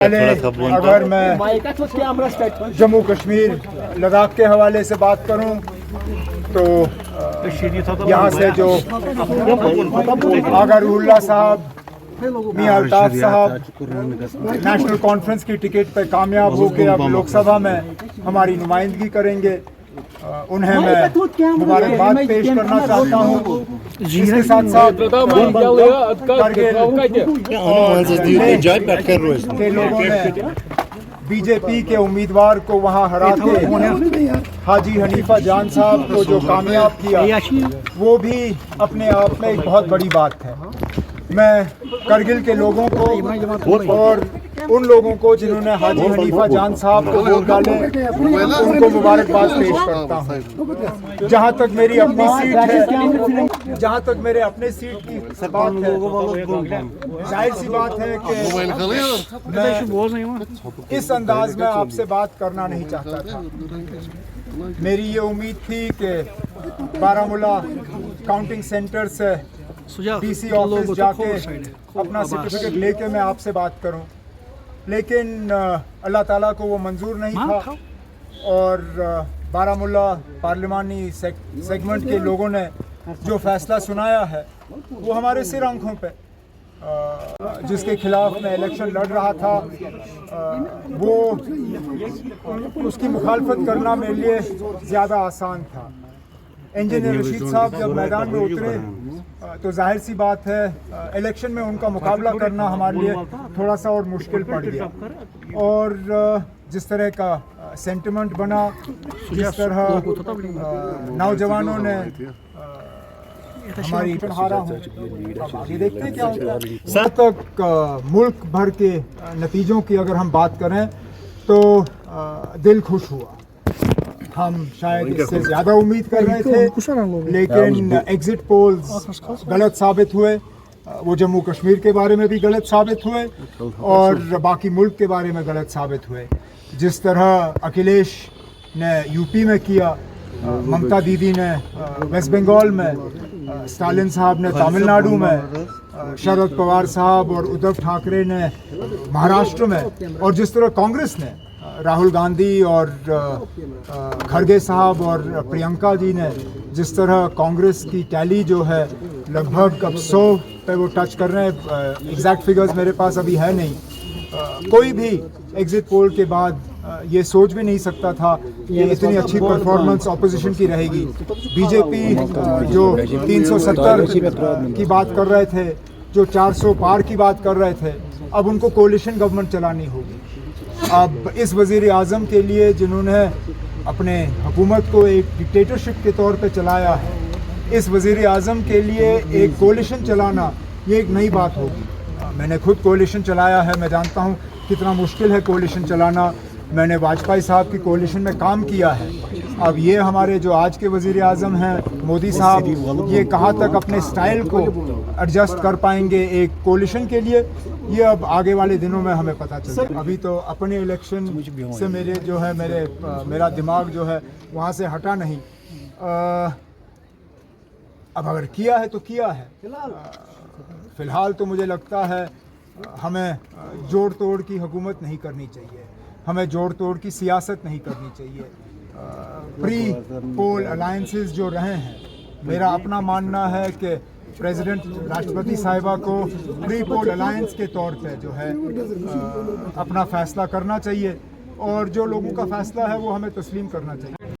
अगर मैं जम्मू कश्मीर लद्दाख के हवाले से बात करूं तो यहाँ से जो आगा रूहुल्लाह साहब, मियां अल्ताफ साहब नेशनल कॉन्फ्रेंस की टिकट पर कामयाब होकर अब लोकसभा में हमारी नुमाइंदगी करेंगे, उन्हें मैं मुबारकबाद पेश करना चाहता हूँ। इसके साथ साथ के लोगों ने बीजेपी के उम्मीदवार को वहाँ हरा के हाजी हनीफा जान साहब को जो कामयाब किया, वो भी अपने आप में एक बहुत बड़ी बात है। मैं करगिल के लोगों को और उन लोगों को जिन्होंने हाजी हनीफा जान साहब को वोट डाले, उनको मुबारकबाद पेश करता हूँ। जहाँ तक मेरी अपनी सीट है, जहाँ तक मेरे अपने सीट की बात है, जाहिर सी बात है कि मैं इस अंदाज में आपसे बात करना नहीं चाहता था। मेरी ये उम्मीद थी कि बारामूला काउंटिंग सेंटर से डीसी ऑफिस जाके अपना सर्टिफिकेट लेके मैं आपसे बात करूं, लेकिन अल्लाह ताला को वो मंजूर नहीं था और बारामूला पार्लिमानी सेगमेंट के लोगों ने जो फैसला सुनाया है वो हमारे सिर आंखों पे, जिसके खिलाफ मैं इलेक्शन लड़ रहा था, वो उसकी मुखालफत करना मेरे लिए ज़्यादा आसान था। इंजीनियर रशीद साहब जब मैदान में उतरे तो जाहिर सी बात है इलेक्शन में उनका मुकाबला करना हमारे लिए थोड़ा सा और मुश्किल पड़ गया। और जिस तरह का सेंटिमेंट बना, जिस तरह नौजवानों ने हमारी हारा हो, ये देखते हैं क्या होता है। जब तक मुल्क भर के नतीजों की अगर हम बात करें तो दिल खुश हुआ। हम शायद इससे ज़्यादा उम्मीद कर रहे थे, लेकिन एग्जिट पोल्स गलत साबित हुए। वो जम्मू कश्मीर के बारे में भी गलत साबित हुए और बाकी मुल्क के बारे में गलत साबित हुए। जिस तरह अखिलेश ने यूपी में किया, ममता दीदी ने वेस्ट बंगाल में, स्टालिन साहब ने तमिलनाडु में, शरद पवार साहब और उद्धव ठाकरे ने महाराष्ट्र में, और जिस तरह कांग्रेस ने राहुल गांधी और खड़गे साहब और प्रियंका जी ने, जिस तरह कांग्रेस की टैली जो है लगभग अब 100 पे वो टच कर रहे हैं। एग्जैक्ट फिगर्स मेरे पास अभी है नहीं। कोई भी एग्जिट पोल के बाद ये सोच भी नहीं सकता था कि इतनी अच्छी परफॉर्मेंस ऑपोजिशन की रहेगी। बीजेपी जो 370 की बात कर रहे थे, जो 400 पार की बात कर रहे थे, अब उनको कोलिशन गवर्नमेंट चलानी होगी। अब इस वज़ीर आज़म के लिए जिन्होंने अपने हुकूमत को एक डिक्टेटरशिप के तौर पे चलाया है, इस वज़ीर आज़म के लिए एक कोलिशन चलाना ये एक नई बात होगी। मैंने खुद कोलिशन चलाया है, मैं जानता हूँ कितना मुश्किल है कोलिशन चलाना। मैंने वाजपेयी साहब की कोलिशन में काम किया है। अब ये हमारे जो आज के वज़ीर आज़म हैं मोदी साहब, ये कहाँ तक अपने स्टाइल को एडजस्ट कर पाएंगे एक कोलिशन के लिए, ये अब आगे वाले दिनों में हमें पता चलेगा। अभी तो अपने इलेक्शन से मेरे जो है मेरा दिमाग जो है वहाँ से हटा नहीं। अब अगर किया है तो किया है। फ़िलहाल तो मुझे लगता है हमें जोड़ तोड़ की हुकूमत नहीं करनी चाहिए, हमें जोड़ तोड़ की सियासत नहीं करनी चाहिए। प्री पोल अलायंसेस जो रहे हैं, मेरा अपना मानना है कि प्रेसिडेंट राष्ट्रपति साहिबा को प्री पोल अलायंस के तौर पे जो है अपना फ़ैसला करना चाहिए, और जो लोगों का फ़ैसला है वो हमें तस्लीम करना चाहिए।